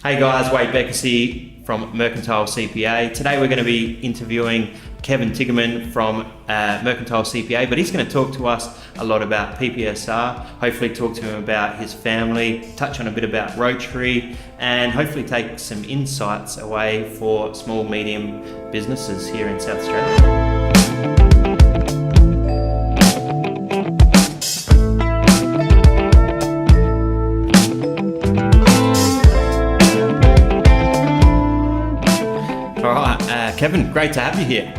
Hey guys, Wade Beckersy from Mercantile CPA. Today we're going to be interviewing Kevin Tiggeman from Mercantile CPA, but he's going to talk to us a lot about PPSR, hopefully talk to him about his family, touch on a bit about Rotary, and hopefully take some insights away for small, medium businesses here in South Australia. Kevin, great to have you here.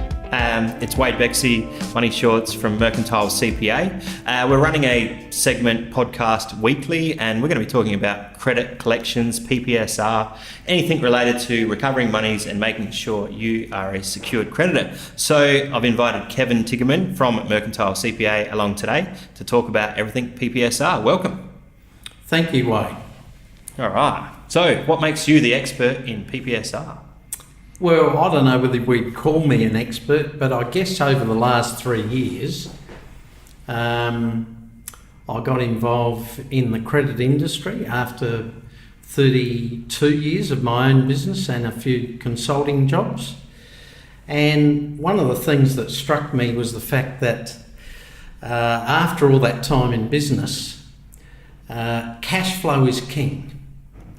It's Wade Beckersy, Money Shorts from Mercantile CPA. We're running a segment podcast weekly, and we're going to be talking about credit collections, PPSR, anything related to recovering monies and making sure you are a secured creditor. So I've invited Kevin Tiggeman from Mercantile CPA along today to talk about everything PPSR. Welcome. Thank you, Wade. All right. So what makes you the expert in PPSR? Well, I don't know whether we'd call me an expert, but I guess over the last 3 years, I got involved in the credit industry after 32 years of my own business and a few consulting jobs. And one of the things that struck me was the fact that after all that time in business, cash flow is king.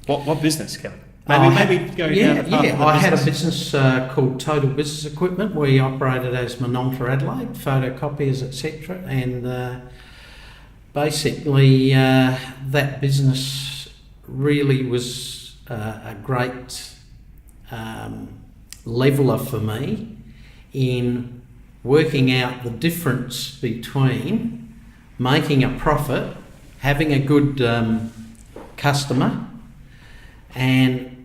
What business, Kevin? Maybe going down the path of the I had a business. business called Total Business Equipment. We operated as Mononta Adelaide, photocopiers, etc. And basically that business really was a great leveller for me in working out the difference between making a profit, having a good customer, and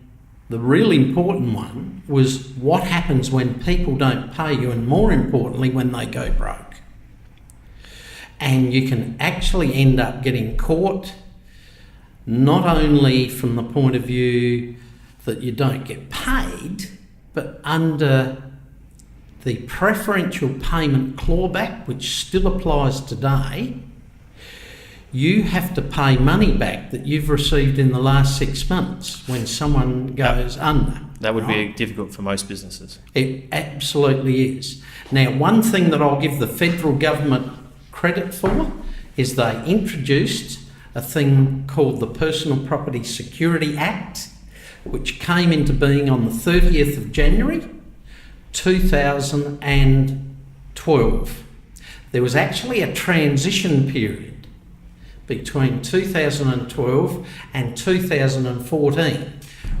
the really important one was what happens when people don't pay you, and more importantly, when they go broke. And you can actually end up getting caught, not only from the point of view that you don't get paid, but under the preferential payment clawback, which still applies today. You have to pay money back that you've received in the last 6 months when someone goes under. That would be difficult for most businesses. It absolutely is. Now, one thing that I'll give the federal government credit for is they introduced a thing called the Personal Property Security Act, which came into being on the 30th of January 2012. There was actually a transition period between 2012 and 2014,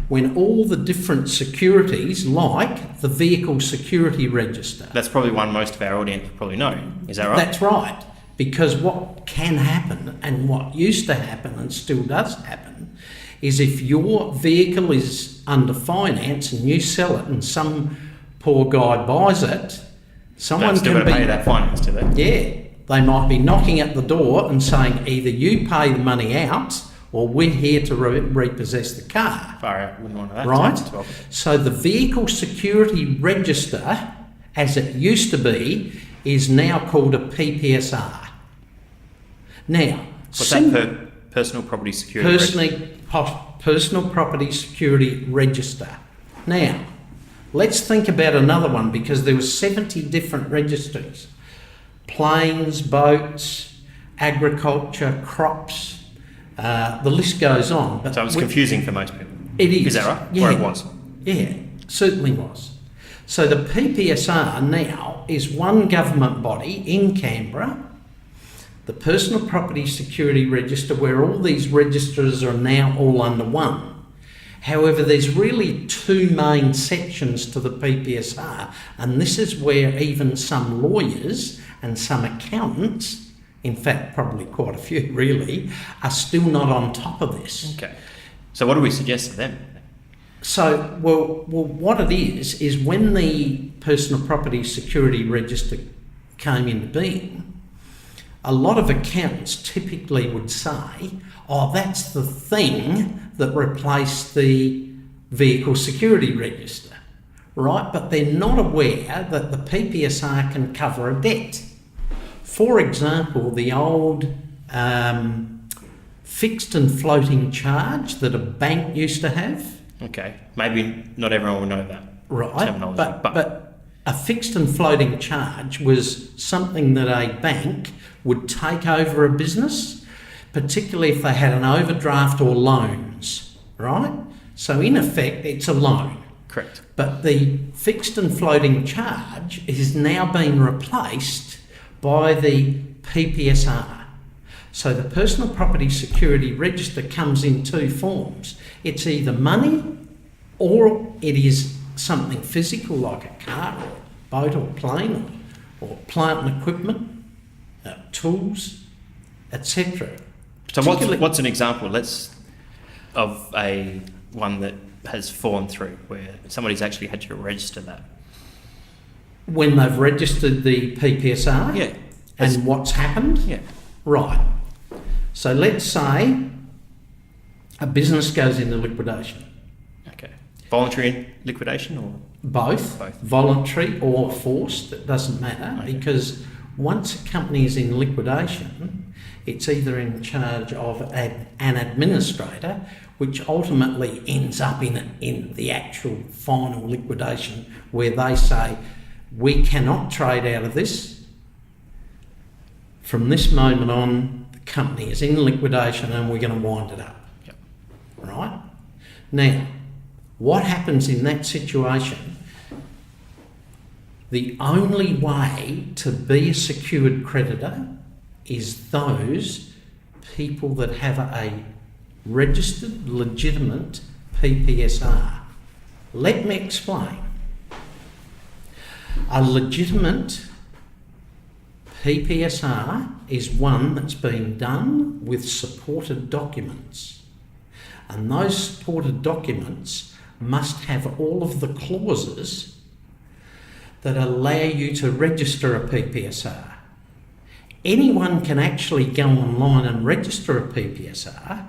when all the different securities, like the Vehicle Security Register. That's probably one most of our audience probably know. Is that right? That's right. Because what can happen, and what used to happen and still does happen, is if your vehicle is under finance and you sell it and some poor guy buys it, someone still can pay that finance, do they? Yeah. They might be knocking at the door and saying either you pay the money out or we're here to repossess the car. Far out, wouldn't want that. Right? So the Vehicle Security Register, as it used to be, is now called a PPSR. Now, what's that? Personal Property Security Register? Personal Property Security Register. Now, let's think about another one, because there were 70 different registries. Planes, boats, agriculture, crops, the list goes on. But so it was confusing for most people. It is. Is that right? Yeah. Or it was? Yeah, certainly was. So the PPSR now is one government body in Canberra, the Personal Property Security Register, where all these registers are now all under one. However, there's really two main sections to the PPSR, and this is where even some lawyers and some accountants, in fact probably quite a few really, are still not on top of this. Okay. So what do we suggest to them? So, well, what it is when the Personal Property Security Register came into being, a lot of accountants typically would say, oh, that's the thing that replaced the Vehicle Security Register, right? But they're not aware that the PPSR can cover a debt. For example, the old fixed and floating charge that a bank used to have, Okay. Maybe not everyone will know that Right, terminology. but a fixed and floating charge was something that a bank would take over a business, particularly if they had an overdraft or loans, right? So in effect, it's a loan. Correct. But the fixed and floating charge is now being replaced by the PPSR. So the Personal Property Security Register comes in two forms. It's either money or it is something physical like a car or boat or plane or plant and equipment, tools, etc. So what's an example of a one that has fallen through where somebody's actually had to register that? When they've registered the PPSR? Yeah. And what's happened? Yeah. Right. So let's say a business goes into liquidation. Okay. Voluntary liquidation or? Both. Both. Voluntary or forced, it doesn't matter, Okay. because once a company is in liquidation, it's either in charge of an administrator, which ultimately ends up in the actual final liquidation where they say, we cannot trade out of this. From this moment on, the company is in liquidation and we're going to wind it up. Yep. Right? Now, what happens in that situation? The only way to be a secured creditor is those people that have a registered, legitimate PPSR. Let me explain. A legitimate PPSR is one that's been done with supported documents. And those supported documents must have all of the clauses that allow you to register a PPSR. Anyone can actually go online and register a PPSR.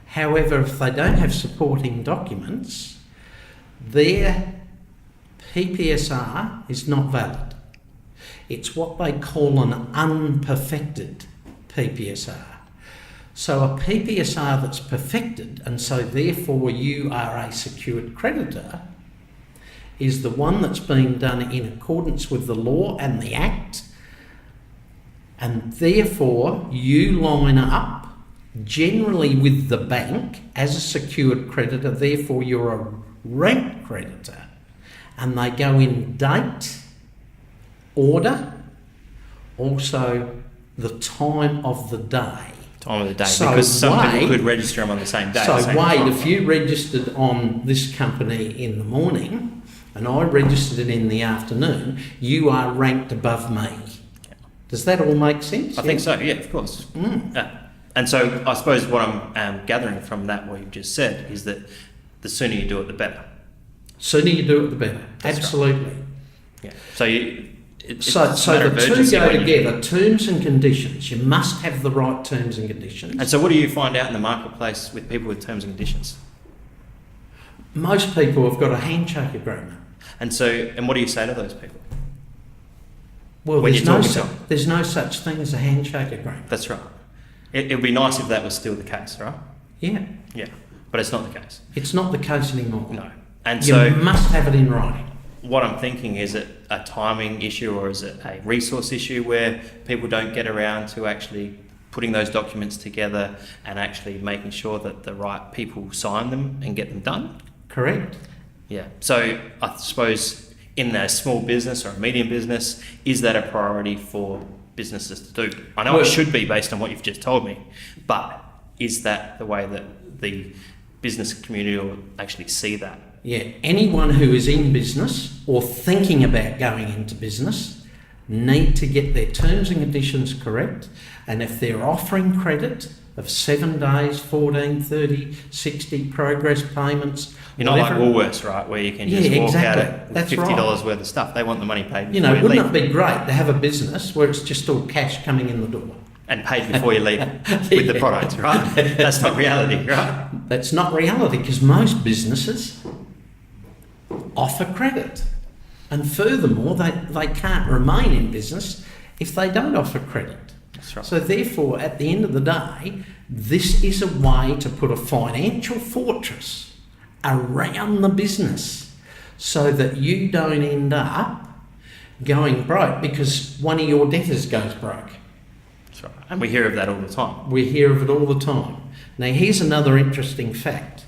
However, if they don't have supporting documents, their PPSR is not valid. It's what they call an unperfected PPSR. So a PPSR that's perfected, and so therefore you are a secured creditor, is the one that's been done in accordance with the law and the Act, and therefore you line up generally with the bank as a secured creditor, therefore you're a ranked creditor, and they go in date, order, also the time of the day. Time of the day, So because some people Wade- could register them on the same day. So same Wade, time. if you registered on this company in the morning and I registered it in the afternoon, you are ranked above me. Does that all make sense? I think so, yeah, of course. And so I suppose what I'm gathering from that, what you've just said, is that the sooner you do it, the better. Sooner you do it, the better. That's Absolutely. Yeah. So it's a So matter the of two urgency go when you- together, terms and conditions. You must have the right terms and conditions. And so what do you find out in the marketplace with people with terms and conditions? Most people have got a handshake agreement. And what do you say to those people? Well, When there's you're no, talking to them. there's no such thing as a handshake agreement. That's right. It would be nice if that was still the case, right? Yeah. Yeah. But it's not the case. It's not the case anymore. No. And You so must have it in writing. what I'm thinking, is it a timing issue or is it a resource issue where people don't get around to actually putting those documents together and actually making sure that the right people sign them and get them done? Correct. Yeah. So I suppose in a small business or a medium business, is that a priority for businesses to do? I know Well- it should be based on what you've just told me, but is that the way that the business community will actually see that? Yeah, anyone who is in business or thinking about going into business need to get their terms and conditions correct. And if they're offering credit of 7 days, 14, 30, 60 progress payments, You're not like whatever, Woolworths, right, where you can Yeah, just walk exactly. out at That's $50 worth of stuff. They want the money paid you before know, you wouldn't leave. it be great to have a business where it's just all cash coming in the door? And paid before you leave with the product, right? That's not reality, right? That's not reality, because most businesses offer credit. And furthermore, they can't remain in business if they don't offer credit. That's right. So therefore, at the end of the day, this is a way to put a financial fortress around the business so that you don't end up going broke because one of your debtors goes broke. That's right. And we hear of that all the time. We hear of it all the time. Now, here's another interesting fact.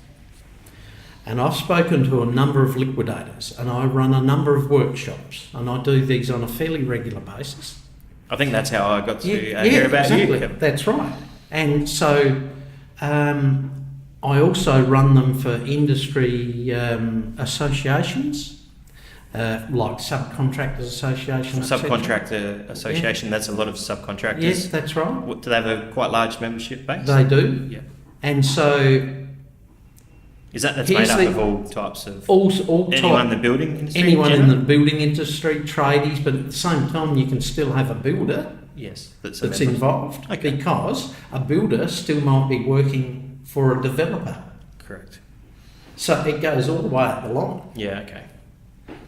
And I've spoken to a number of liquidators, and I run a number of workshops, and I do these on a fairly regular basis. I think that's how I got to hear about you, Kevin. That's right. And so I also run them for industry associations, like subcontractors associations. Subcontractor association, that's a lot of subcontractors. Yes, that's right. Do they have a quite large membership base? They do. Yeah. And so... That's made up of all types of... All anyone in the building industry? Anyone in the building industry, tradies, but at the same time you can still have a builder that's involved, okay. Because a builder still might be working for a developer. Correct. So it goes all the way up the line. Yeah, okay.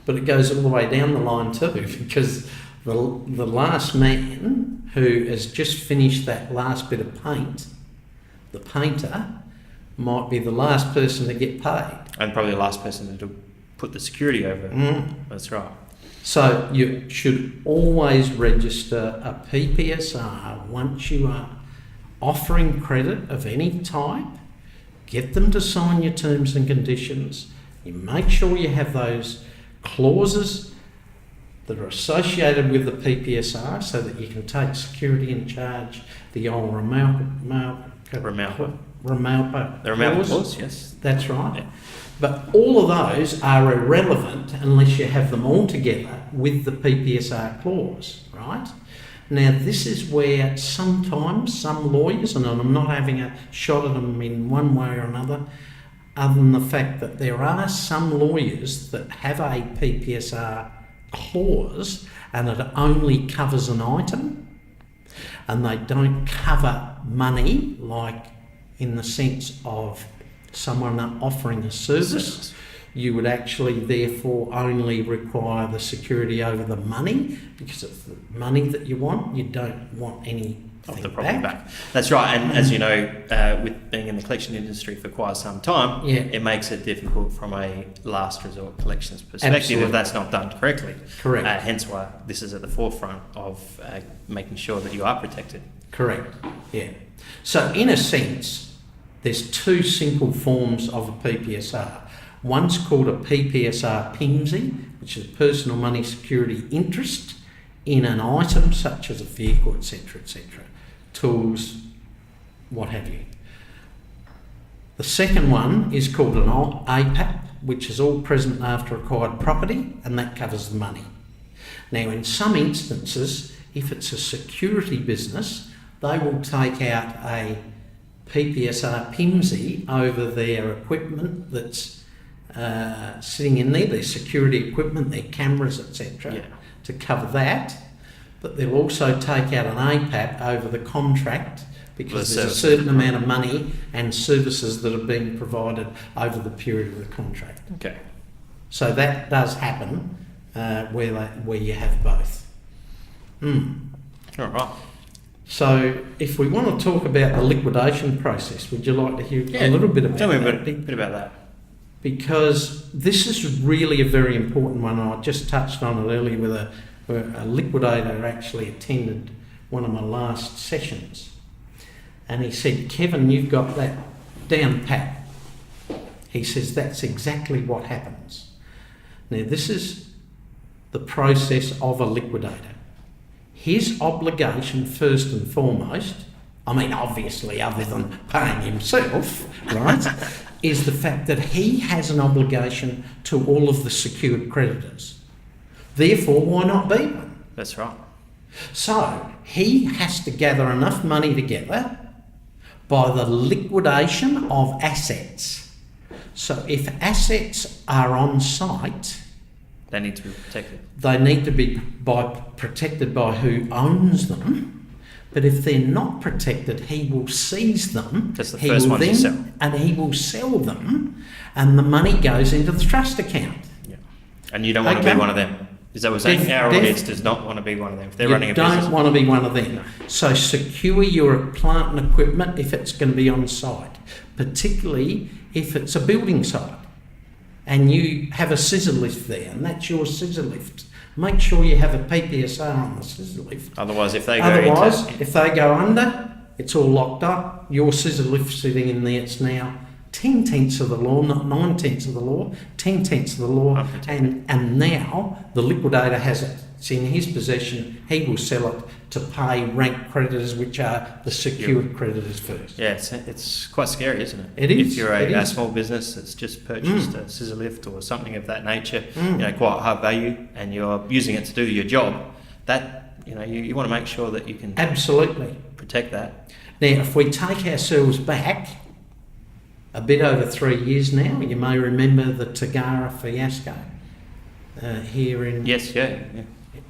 But it goes all the way down the line too, because the last man who has just finished that last bit of paint, the painter, might be the last person to get paid. And probably the last person to put the security over it. Mm. That's right. So you should always register a PPSR once you are offering credit of any type. Get them to sign your terms and conditions. You make sure you have those clauses that are associated with the PPSR so that you can take security and charge the old Ramalpa clause, yes. That's right. Yeah. But all of those are irrelevant unless you have them all together with the PPSR clause, right? Now, this is where sometimes some lawyers, and I'm not having a shot at them in one way or another, other than the fact that there are some lawyers that have a PPSR clause and it only covers an item and they don't cover money, like in the sense of someone offering a service. You would actually therefore only require the security over the money because it's the money that you want. You don't want any of the property back. That's right. And as you know, with being in the collection industry for quite some time, it makes it difficult from a last resort collections perspective if that's not done correctly. Correct. Hence why this is at the forefront of making sure that you are protected. Correct. Yeah. So in a sense, there's two simple forms of a PPSR. One's called a PPSR PIMSI, which is personal money security interest in an item such as a vehicle, etc., tools, what have you. The second one is called an APAP, which is all present after acquired property, and that covers the money. Now, in some instances, if it's a security business, they will take out a PPSR PIMSI over their equipment that's sitting in there, their security equipment, their cameras, etc., to cover that. But they'll also take out an APAP over the contract because there's a certain amount of money and services that are being provided over the period of the contract. Okay. So that does happen where you have both. All right. So if we want to talk about the liquidation process, would you like to hear a little bit about that? Tell me a bit about that. Because this is really a very important one. I just touched on it earlier with a liquidator actually attended one of my last sessions. And he said, Kevin, you've got that down pat. He says, that's exactly what happens. Now, this is the process of a liquidator. His obligation, first and foremost, I mean, obviously, other than paying himself, right, is the fact that he has an obligation to all of the secured creditors. Therefore, why not be one? That's right. So, he has to gather enough money together by the liquidation of assets. So, if assets are on site, they need to be protected. They need to be protected by who owns them. But if they're not protected, he will seize them. That's the first one to sell. And he will sell them, and the money goes into the trust account. Yeah. And you don't want to be one of them. Is that what we're saying? Our audience does not want to be one of them. If they're running a business. You don't want to be one of them. No. So secure your plant and equipment if it's going to be on site, particularly if it's a building site. and you have a scissor lift there, and that's your scissor lift, make sure you have a PPSR on the scissor lift. Otherwise, if they go under, it's all locked up. Your scissor lift sitting in there, it's now 10/10 of the law, not 9/10 of the law, 10/10 of the law, and now the liquidator has it. It's in his possession. He will sell it to pay rank creditors, which are the secured creditors first. Yeah, it's quite scary, isn't it? It is. If you're a small business that's just purchased a scissor lift or something of that nature, quite high value, and you're using it to do your job, that you want to make sure that you can absolutely protect that. Now, if we take ourselves back a bit over 3 years now, you may remember the Tagara fiasco here in... Yes, yeah.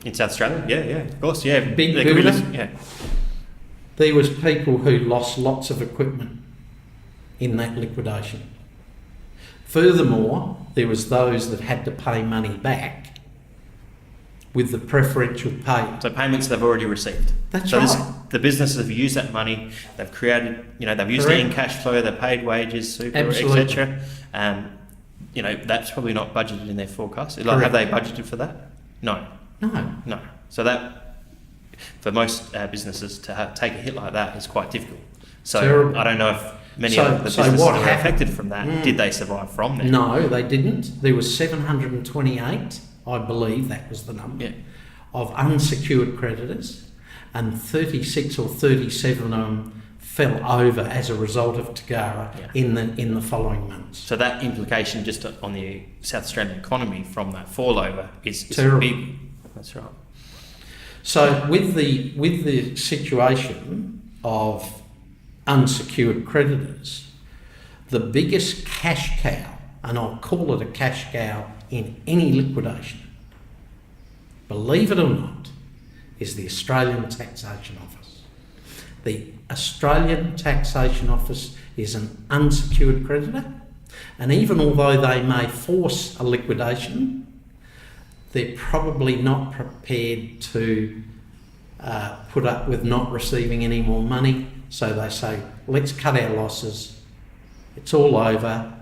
In South Australia, yeah, of course, yeah. Big builder. There was people who lost lots of equipment in that liquidation. Furthermore, there was those that had to pay money back with the preferential pay. So payments they've already received. That's right. The businesses have used that money, they've created, they've used it in cash flow, they've paid wages, super, etc. That's probably not budgeted in their forecast. Have they budgeted for that? No. So that, for most businesses to take a hit like that is quite difficult. So terrible. I don't know if many of the businesses that were affected from that, did they survive from that? No, they didn't. There was 728, I believe that was the number, of unsecured creditors, and 36 or 37 of them fell over as a result of Tagara in the following months. So that implication just on the South Australian economy from that fallover is terrible. Big. That's right. So with the situation of unsecured creditors, the biggest cash cow, and I'll call it a cash cow in any liquidation, believe it or not, is the Australian Taxation Office. The Australian Taxation Office is an unsecured creditor, and even although they may force a liquidation, they're probably not prepared to put up with not receiving any more money. So they say, let's cut our losses. It's all over.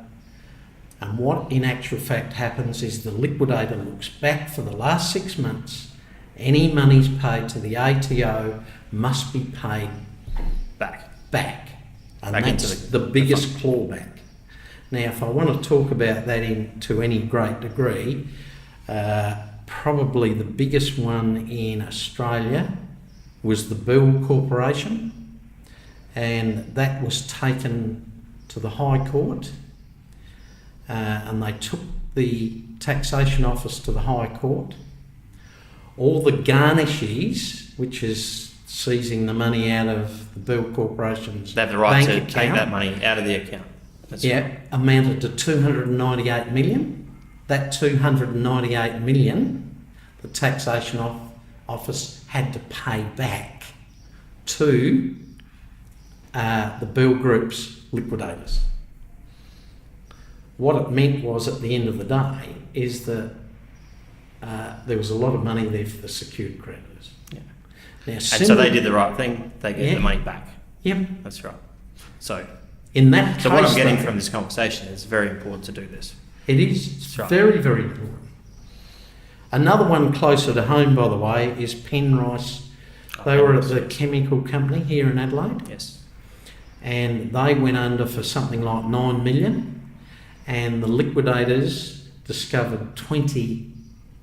And what in actual fact happens is the liquidator looks back for the last 6 months. Any monies paid to the ATO must be paid back. And that's the biggest clawback. Now, if I want to talk about that to any great degree, probably the biggest one in Australia was the Bell Corporation, and that was taken to the High Court, and they took the Taxation Office to the High Court. All the garnishes, which is seizing the money out of the Bell Corporation's they have the right bank to account, take that money out of the account. That's right. Amounted to 298 million. That 298 million, the Taxation Office had to pay back to the Bell Group's liquidators. What it meant was, at the end of the day, is that there was a lot of money there for the secured creditors. Yeah. Now, and so they did the right thing. They gave the money back. Yep. That's right. So in that case, what I'm getting from this conversation is it's very important to do this. It is very, very important. Another one closer to home, by the way, is Penrice. They were at the chemical company here in Adelaide. Yes. And they went under for something like 9 million. And the liquidators discovered 20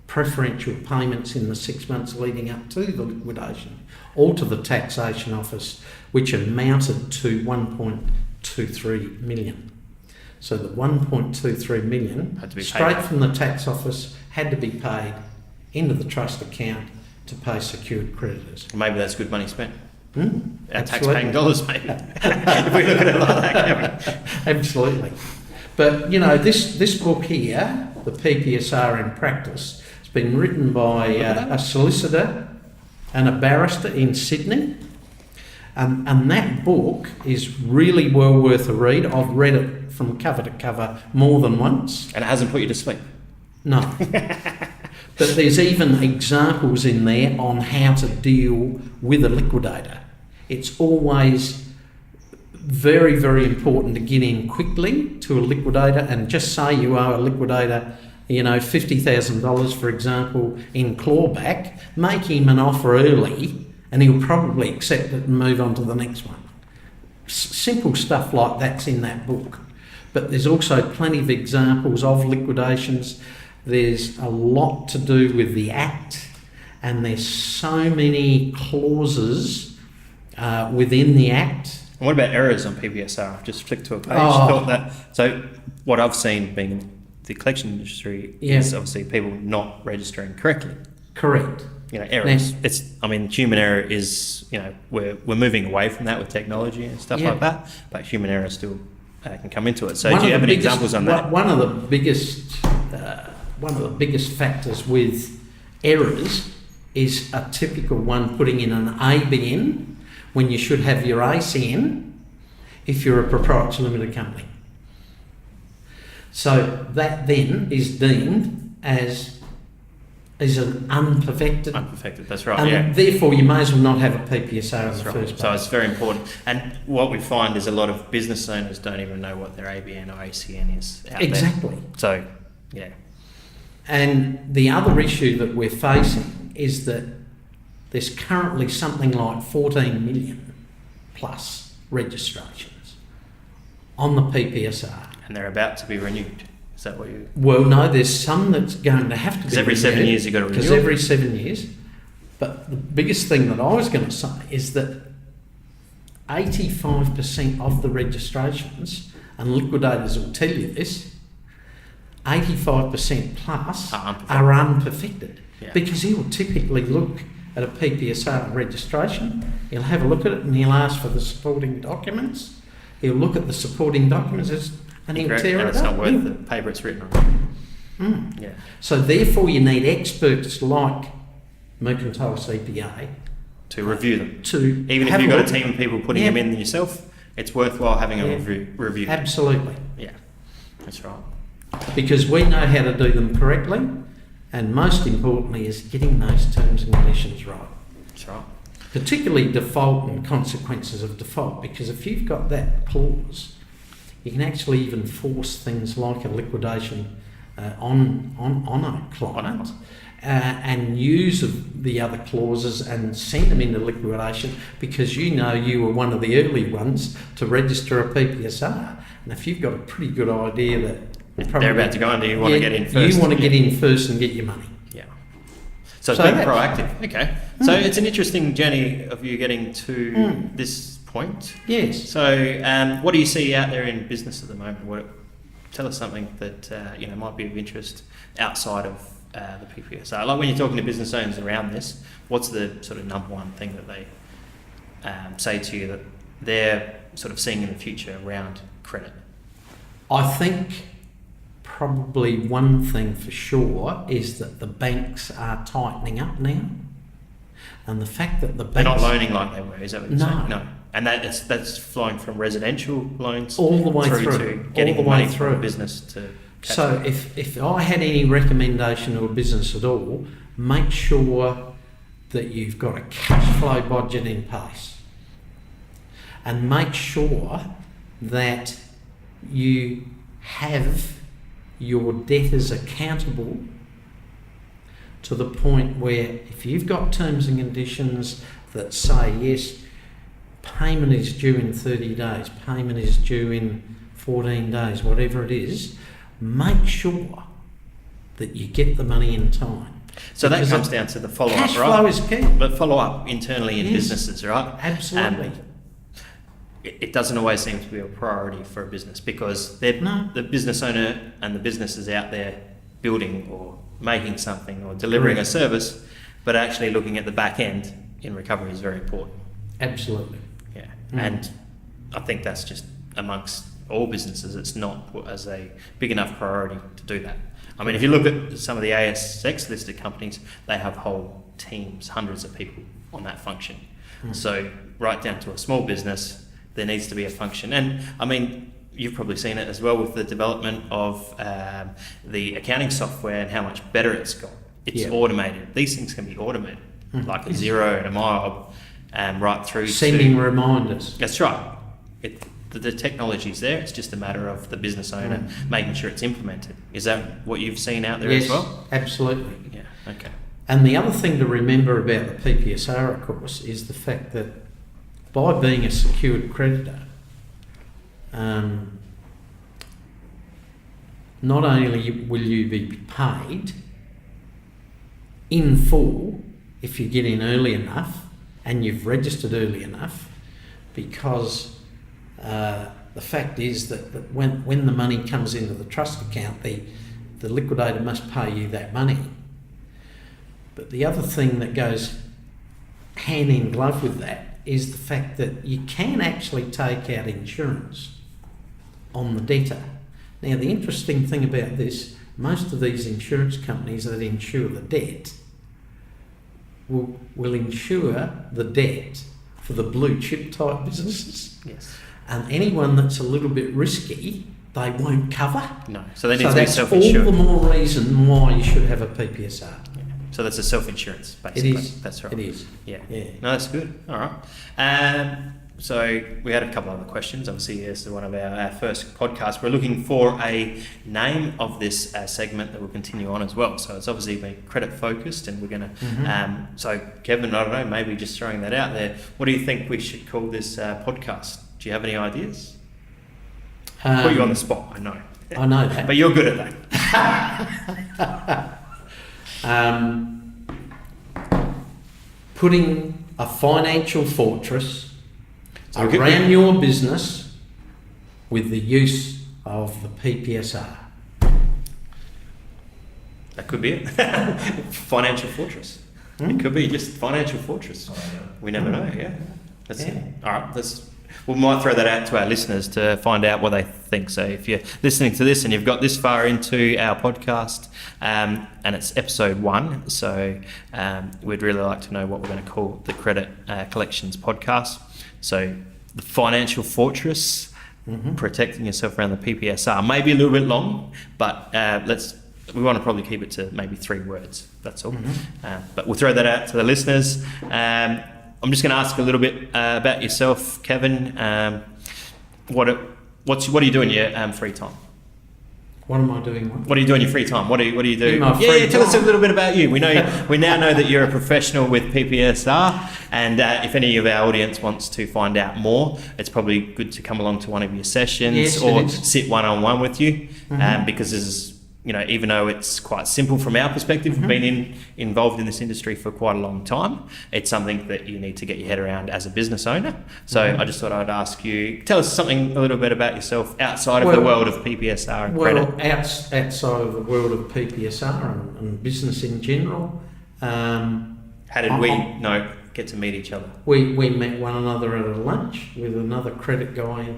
preferential payments in the 6 months leading up to the liquidation, all to the Taxation Office, which amounted to 1.23 million. So the 1.23 million, straight from the tax office, had to be paid into the trust account to pay secured creditors. Maybe that's good money spent. Our Absolutely. tax-paying dollars, maybe. If we look at it like that, Kevin. Absolutely. But, this book here, the PPSR in Practice, it's been written by a solicitor and a barrister in Sydney. And that book is really well worth a read. I've read it from cover to cover more than once. And it hasn't put you to sleep? No. But there's even examples in there on how to deal with a liquidator. It's always very, very important to get in quickly to a liquidator and just say you owe a liquidator, $50,000, for example, in clawback. Make him an offer early and he'll probably accept it and move on to the next one. Simple stuff like that's in that book. But there's also plenty of examples of liquidations. There's a lot to do with the Act, and there's so many clauses within the Act. And what about errors on PPSR? I've just flicked to a page. So what I've seen being in the collection industry is obviously people not registering correctly. Correct. Errors. Human error is, we're moving away from that with technology and stuff like that, but human error still can come into it. So do you have any examples on that? One of the biggest factors with errors is a typical one putting in an ABN when you should have your ACN if you're a proprietary limited company. So that then is deemed as an unperfected. Unperfected, that's right. And therefore you may as well not have a PPSR in the first place. So it's very important. And what we find is a lot of business owners don't even know what their ABN or ACN is out there. Exactly. So, yeah. And the other issue that we're facing is that there's currently something like 14 million plus registrations on the PPSR. And they're about to be renewed. Is that what you... Well, no, there's some that's going to have to be renewed. Because every 7 years you've got to renew. Because every 7 years. But the biggest thing that I was going to say is that 85% of the registrations, and liquidators will tell you this, 85% plus are unperfected. Yeah. Because he'll typically look at a PPSR registration, he'll have a look at it and he'll ask for the supporting documents. He'll look at the supporting documents and he'll tear it up. It's not worth the paper it's written on. Yeah. So therefore you need experts like Mercantile CPA to review them. Even if you've got a team of people putting them in yourself, it's worthwhile having a review. Absolutely. Yeah, that's right. Because we know how to do them correctly, and most importantly is getting those terms and conditions right. That's right. Particularly default and consequences of default, because if you've got that clause, you can actually even force things like a liquidation on a client and use the other clauses and send them into liquidation because you were one of the early ones to register a PPSR. And if you've got a pretty good idea that they're about to go under, you want to get in first. You want to get in first and get your money. Yeah. So it's being proactive. Okay. So it's an interesting journey of you getting to this point. Yes. So what do you see out there in business at the moment? Tell us something that might be of interest outside of the PPSR. Like when you're talking to business owners around this, what's the sort of number one thing that they say to you that they're sort of seeing in the future around credit? I think probably one thing for sure is that the banks are tightening up now. And the fact that the banks... They're not loaning like they were, is that what you're saying? No. And that's flowing from residential loans all the way through to getting all the money from business to... So if I had any recommendation to a business at all, make sure that you've got a cash flow budget in place. And make sure that you have your debtors accountable to the point where if you've got terms and conditions that say, yes, payment is due in 30 days, payment is due in 14 days, whatever it is, make sure that you get the money in time. So that comes down to the follow-up, right? Cash flow is key. But follow-up internally in businesses, right? Absolutely. It doesn't always seem to be a priority for a business because the business owner and the business is out there building or making something or delivering a service, but actually looking at the back end in recovery is very important. Absolutely. Yeah. And I think that's just amongst all businesses, it's not as a big enough priority to do that. I mean, if you look at some of the ASX listed companies, they have whole teams, hundreds of people on that function. So right down to a small business, there needs to be a function. And I mean, you've probably seen it as well with the development of the accounting software and how much better it's got. It's automated. These things can be automated, like a Xero and a MYOB, right through sending reminders. That's right. the technology's there. It's just a matter of the business owner making sure it's implemented. Is that what you've seen out there as well? Absolutely. Yeah. Okay. And the other thing to remember about the PPSR, of course, is the fact that by being a secured creditor, not only will you be paid in full if you get in early enough and you've registered early enough, because the fact is that when the money comes into the trust account, the liquidator must pay you that money. But the other thing that goes hand in glove with that is the fact that you can actually take out insurance on the debtor. Now, the interesting thing about this, most of these insurance companies that insure the debt will insure the debt for the blue chip type businesses. Yes. And anyone that's a little bit risky, they won't cover. No. So they need to be self-insured. That's all the more reason why you should have a PPSR. Yeah. So that's a self-insurance, basically. It is. That's right. It is. Yeah. No, that's good. All right. So we had a couple other questions. Obviously, this is one of our first podcasts. We're looking for a name of this segment that will continue on as well. So it's obviously been credit focused, and we're going to. So Kevin, I don't know, maybe just throwing that out there. What do you think we should call this podcast? Do you have any ideas? Put you on the spot. I know. I know that, but you're good at that. Putting a financial fortress around your business with the use of the PPSR. That could be it. Financial fortress. It could be just financial fortress. We never know. Yeah. That's it. All right. We might throw that out to our listeners to find out what they think. So if you're listening to this and you've got this far into our podcast, and it's episode 1, so we'd really like to know what we're going to call the Credit Collections podcast. So the financial fortress, protecting yourself around the PPSR, maybe a little bit long, but we want to probably keep it to maybe 3 words. That's all. But we'll throw that out to the listeners. I'm just going to ask a little bit about yourself, Kevin. What do you do in your free time? What am I doing? What do you do in your free time? What do you do? In my free time? Tell us a little bit about you. We now know that you're a professional with PPSR, and if any of our audience wants to find out more, it's probably good to come along to one of your sessions or sit one-on-one with you, because this is, even though it's quite simple from our perspective, we've been involved in this industry for quite a long time, it's something that you need to get your head around as a business owner. So I just thought I'd ask you, tell us something a little bit about yourself outside of the world of PPSR and credit. Outside of the world of PPSR and business in general. How did we get to meet each other? We met one another at a lunch with another credit guy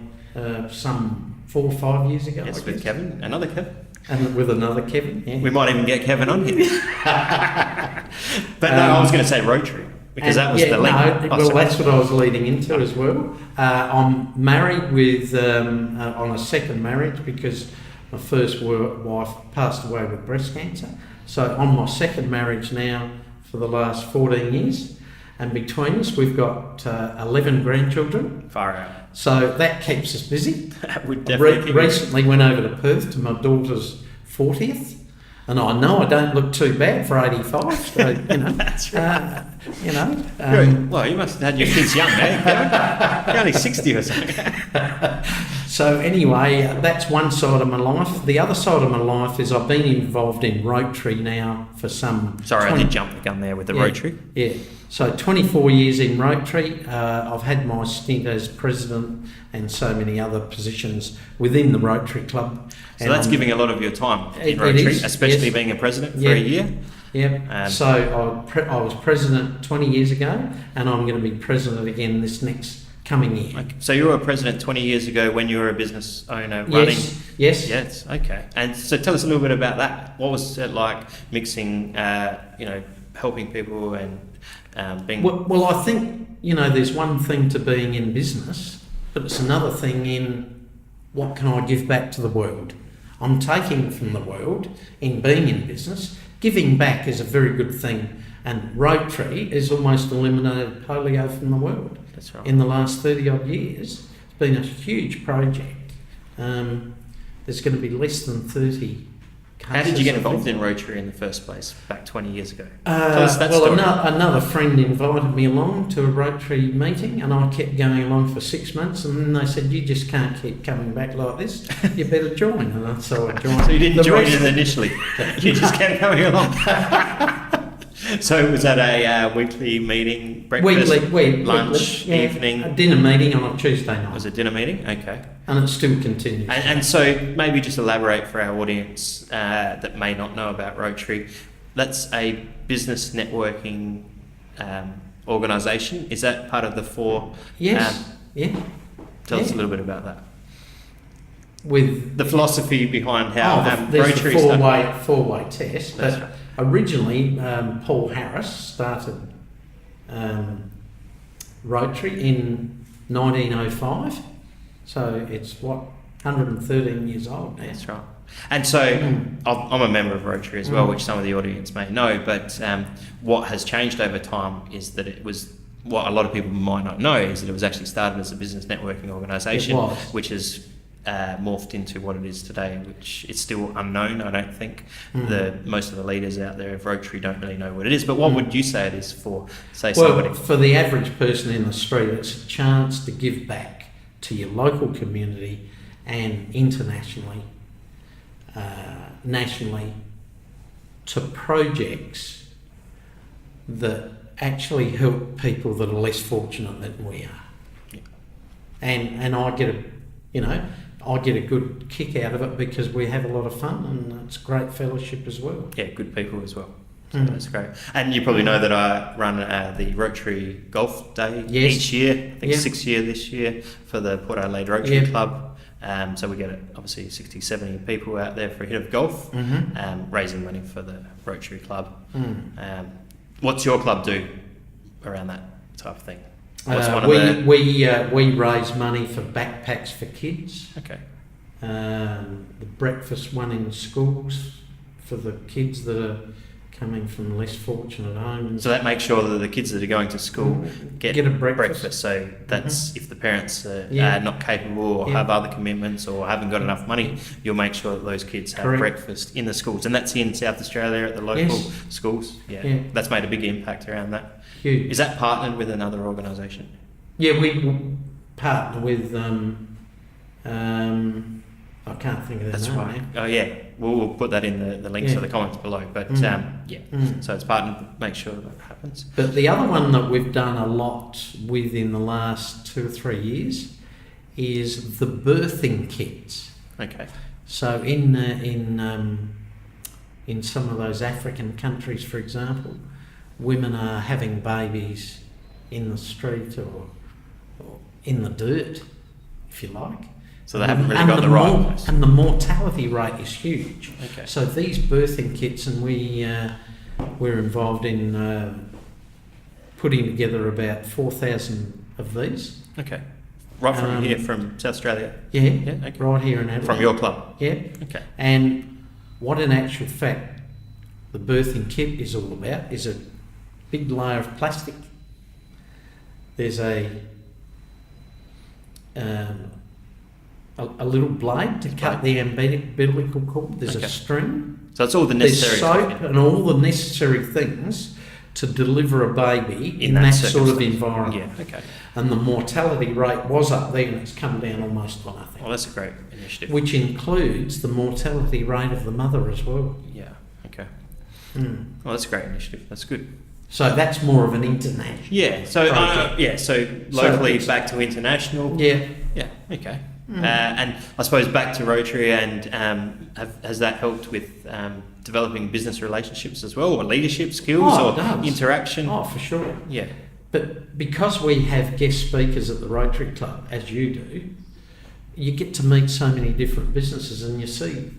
some 4 or 5 years ago. Yes, with Kevin, another Kevin. And with another Kevin, yeah. We might even get Kevin on here. But no, I was going to say Rotary, because that was the link. That's what I was leading into as well. I'm married with on a second marriage because my first wife passed away with breast cancer. So on my second marriage now for the last 14 years. And between us, we've got 11 grandchildren. Far out. So that keeps us busy. That would definitely recently went over to Perth to my daughter's 40th. And I know I don't look too bad for 85. So, That's right. Well, you must have had your kids young, eh? You're only 60 or something. So anyway, that's one side of my life. The other side of my life is I've been involved in Rotary now for some... Sorry, I did jump the gun there with the Rotary. Yeah. So 24 years in Rotary. I've had my stint as president and so many other positions within the Rotary Club. So that's giving a lot of your time in Rotary, especially being a president for a year. Yeah. So I was president 20 years ago, and I'm going to be president again this next coming year. Okay. So you were a president 20 years ago when you were a business owner running? Yes. Okay. And so tell us a little bit about that. What was it like mixing, helping people and being... Well, I think, there's one thing to being in business, but it's another thing in what can I give back to the world. I'm taking from the world in being in business. Giving back is a very good thing, and Rotary has almost eliminated polio from the world. That's right. In the last 30 odd years, been a huge project. There's going to be less than 30 cases. How did you get involved in Rotary in the first place back 20 years ago? Tell us that well, story. another friend invited me along to a Rotary meeting, and I kept going along for 6 months, and then they said, you just can't keep coming back like this, you better join. And so I joined. So you didn't join it initially, you just kept going along. So was that a weekly meeting, breakfast, lunch, evening? A dinner meeting on a Tuesday night. Was it dinner meeting? Okay. And it still continues. And so maybe just elaborate for our audience that may not know about Rotary. That's a business networking organisation. Is that part of the four? Yes. Tell us a little bit about that. With the philosophy behind how there's Rotary the four-way test. That's but right. Originally, Paul Harris started Rotary in 1905. So it's 113 years old now. That's right. And so I'm a member of Rotary as well, which some of the audience may know, but what has changed over time is that it was, what a lot of people might not know, is that it was actually started as a business networking organisation, which has morphed into what it is today, which is still unknown. I don't think most of the leaders out there of Rotary don't really know what it is. But what would you say it is for, say, somebody? For the average person in the street, it's a chance to give back to your local community and internationally, nationally, to projects that actually help people that are less fortunate than we are. Yeah. And I get a good kick out of it because we have a lot of fun and it's great fellowship as well. Yeah, good people as well. So that's great. And you probably know that I run the Rotary Golf Day each year. I think 6th year this year for the Port Adelaide Rotary Club. So we get obviously 60, 70 people out there for a hit of golf, raising money for the Rotary Club. What's your club do around that type of thing? We raise money for backpacks for kids. Okay. The breakfast one in schools for the kids that are coming from less fortunate homes. So that makes sure that the kids that are going to school get a breakfast. So that's if the parents are not capable or have other commitments or haven't got enough money, you'll make sure that those kids have breakfast in the schools. And that's in South Australia at the local schools. Yeah. That's made a big impact around that. Huge. Is that partnered with another organisation? Yeah, we partner with I can't think of That's name right. now. Oh yeah, we'll put that in the links to the comments below. But so it's partnered to make sure that happens. But the other one that we've done a lot with in the last 2 or 3 years is the birthing kits. Okay. So in some of those African countries, for example, women are having babies in the street or in the dirt, if you like. So they haven't really got the right place. And the mortality rate is huge. Okay. So these birthing kits, and we're involved in putting together about 4,000 of these. Okay. Right from here, from South Australia? Yeah, okay. Right here in Adelaide. From your club? Yeah. Okay. And what in actual fact the birthing kit is all about is a big layer of plastic. There's a little blade to cut the umbilical cord. There's a string. So it's all the necessary. There's soap and all the necessary things to deliver a baby in that sort of environment. Yeah, okay. And the mortality rate was up there and it's come down almost to nothing. Well, that's a great initiative. Which includes the mortality rate of the mother as well. Yeah, okay. Well, that's a great initiative. That's good. So that's more of an international. Yeah. So so locally back to international. Yeah. Yeah. Okay. And I suppose back to Rotary, and has that helped with developing business relationships as well, or leadership skills, or interaction? Oh, for sure. Yeah. But because we have guest speakers at the Rotary Club, as you do, you get to meet so many different businesses, and you see,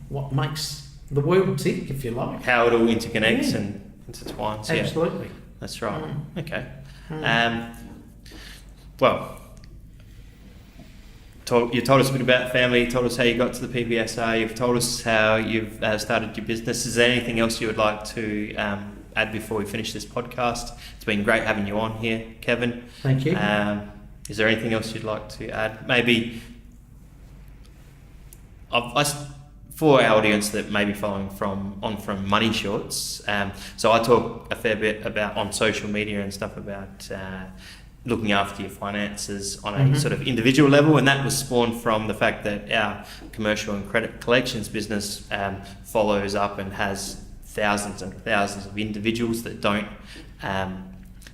what makes the world tick, if you like. How it all interconnects and intertwines. Absolutely. Yeah. That's right. Okay. Well, you told us a bit about family, you told us how you got to the PPSR, you've told us how you've started your business. Is there anything else you would like to add before we finish this podcast? It's been great having you on here, Kevin. Thank you. Is there anything else you'd like to add? Maybe for our audience that may be following from Money Shorts, so I talk a fair bit about on social media and stuff about looking after your finances on a sort of individual level, and that was spawned from the fact that our commercial and credit collections business follows up and has thousands and thousands of individuals that don't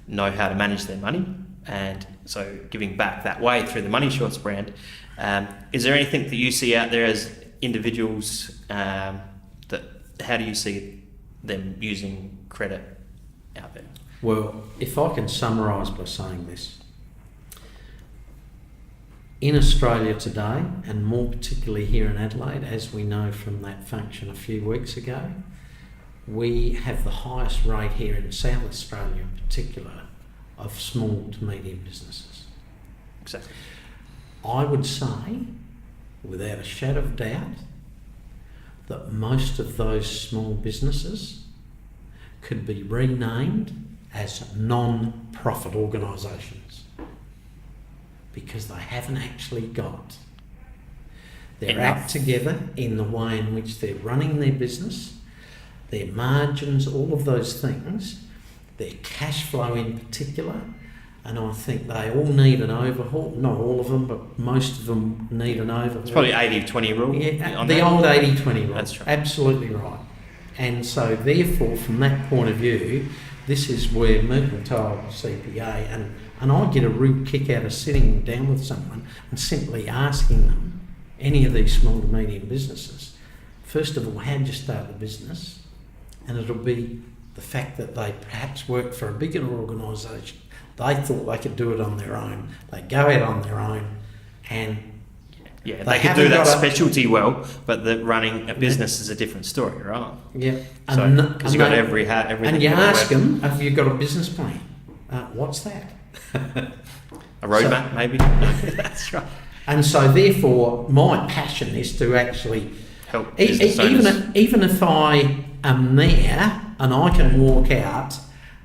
know how to manage their money, and so giving back that way through the Money Shorts brand. Is there anything that you see out there as individuals that how do you see them using credit out there? Well, if I can summarise by saying this, in Australia today, and more particularly here in Adelaide, as we know from that function a few weeks ago, we have the highest rate here in South Australia in particular of small to medium businesses. Exactly. I would say, without a shadow of doubt, that most of those small businesses could be renamed as non-profit organisations because they haven't actually got their act together in the way in which they're running their business, their margins, all of those things, their cash flow in particular, and I think they all need an overhaul. Not all of them, but most of them need an overhaul. It's probably 80-20 rule. Yeah, the old 80-20 rule. That's right. Absolutely right. And so therefore, from that point of view, this is where Mercantile CPA, and I get a real kick out of sitting down with someone and simply asking them, any of these small to medium businesses, first of all, how did you start the business? And it'll be the fact that they perhaps worked for a bigger organisation. They thought they could do it on their own. They go out on their own, and they could do that specialty well, but running a business is a different story, right? Yeah. So because you've got every hat, everything. And you ask them, have you got a business plan? What's that? A roadmap, maybe? That's right. And so therefore, my passion is to actually help business owners. Even if I am there and I can walk out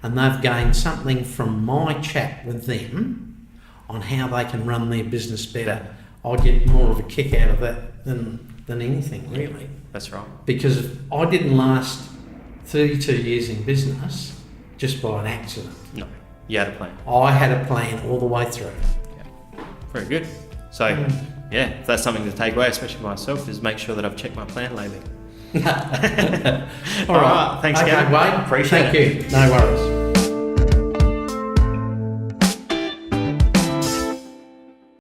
and they've gained something from my chat with them on how they can run their business better, I get more of a kick out of that than anything, really. That's right. Because I didn't last 32 years in business just by an accident. No, you had a plan. I had a plan all the way through. Yeah. Very good. So, if that's something to take away, especially for myself, is make sure that I've checked my plan lately. All right. Thanks, Kevin. Wade. Appreciate it. Thank you. No worries.